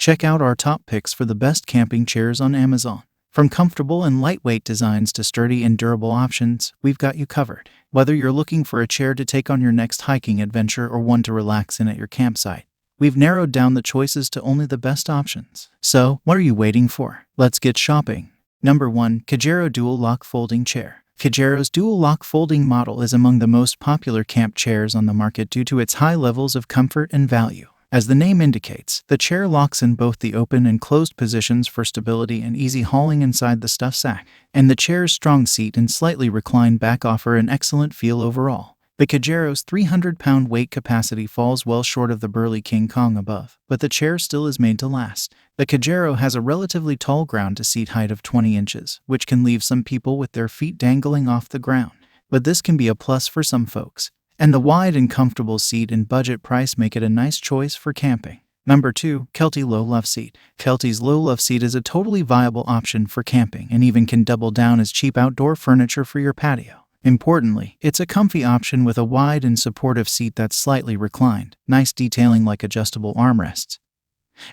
Check out our top picks for the best camping chairs on Amazon. From comfortable and lightweight designs to sturdy and durable options, we've got you covered. Whether you're looking for a chair to take on your next hiking adventure or one to relax in at your campsite, we've narrowed down the choices to only the best options. So, what are you waiting for? Let's get shopping. Number 1. Kijaro Dual Lock Folding Chair. Kijaro's dual lock folding model is among the most popular camp chairs on the market due to its high levels of comfort and value. As the name indicates, the chair locks in both the open and closed positions for stability and easy hauling inside the stuff sack, and the chair's strong seat and slightly reclined back offer an excellent feel overall. The Kijaro's 300-pound weight capacity falls well short of the burly King Kong above, but the chair still is made to last. The Kijaro has a relatively tall ground-to-seat height of 20 inches, which can leave some people with their feet dangling off the ground, but this can be a plus for some folks. And the wide and comfortable seat and budget price make it a nice choice for camping. Number 2. Kelty Low Loveseat. Kelty's Low Loveseat is a totally viable option for camping and even can double down as cheap outdoor furniture for your patio. Importantly, it's a comfy option with a wide and supportive seat that's slightly reclined, nice detailing like adjustable armrests,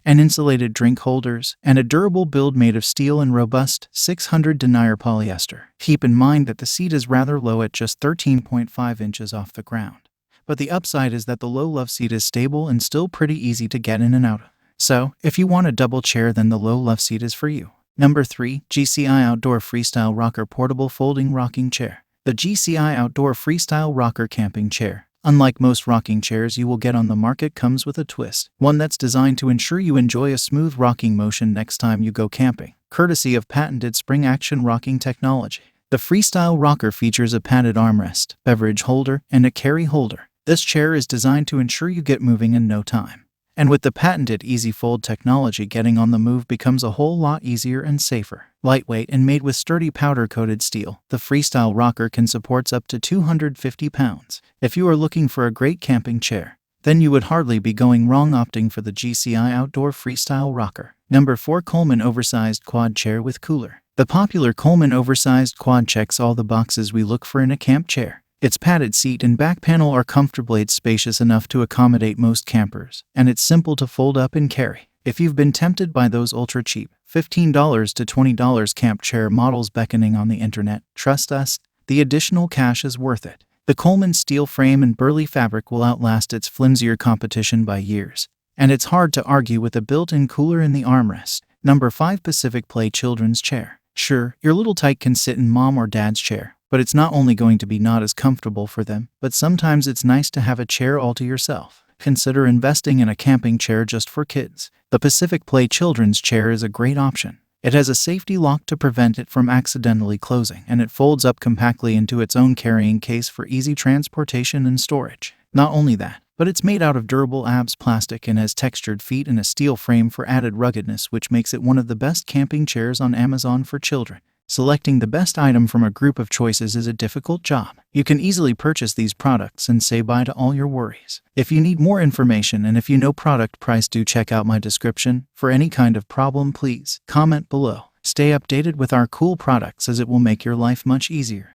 and insulated drink holders, and a durable build made of steel and robust 600 denier polyester. Keep in mind that the seat is rather low at just 13.5 inches off the ground. But the upside is that the Low Loveseat is stable and still pretty easy to get in and out of. So, if you want a double chair, then the Low Loveseat is for you. Number 3. GCI Outdoor Freestyle Rocker Portable Folding Rocking Chair. The GCI Outdoor Freestyle Rocker Camping Chair, unlike most rocking chairs you will get on the market, comes with a twist, one that's designed to ensure you enjoy a smooth rocking motion next time you go camping, courtesy of patented spring-action rocking technology. The Freestyle Rocker features a padded armrest, beverage holder, and a carry holder. This chair is designed to ensure you get moving in no time. And with the patented Easy Fold technology, getting on the move becomes a whole lot easier and safer. Lightweight and made with sturdy powder-coated steel, the Freestyle Rocker can support up to 250 pounds. If you are looking for a great camping chair, then you would hardly be going wrong opting for the GCI Outdoor Freestyle Rocker. Number 4. Coleman Oversized Quad Chair with Cooler. The popular Coleman Oversized Quad checks all the boxes we look for in a camp chair. Its padded seat and back panel are comfortably spacious enough to accommodate most campers, and it's simple to fold up and carry. If you've been tempted by those ultra-cheap, $15 to $20 camp chair models beckoning on the internet, trust us, the additional cash is worth it. The Coleman steel frame and burly fabric will outlast its flimsier competition by years, and it's hard to argue with a built-in cooler in the armrest. Number 5. Pacific Play Children's Chair. Sure, your little tyke can sit in mom or dad's chair, but it's not only going to be not as comfortable for them, but sometimes it's nice to have a chair all to yourself. Consider investing in a camping chair just for kids. The Pacific Play Children's Chair is a great option. It has a safety lock to prevent it from accidentally closing, and it folds up compactly into its own carrying case for easy transportation and storage. Not only that, but it's made out of durable ABS plastic and has textured feet and a steel frame for added ruggedness, which makes it one of the best camping chairs on Amazon for children. Selecting the best item from a group of choices is a difficult job. You can easily purchase these products and say bye to all your worries. If you need more information and if you know product price, do check out my description. For any kind of problem, please comment below. Stay updated with our cool products, as it will make your life much easier.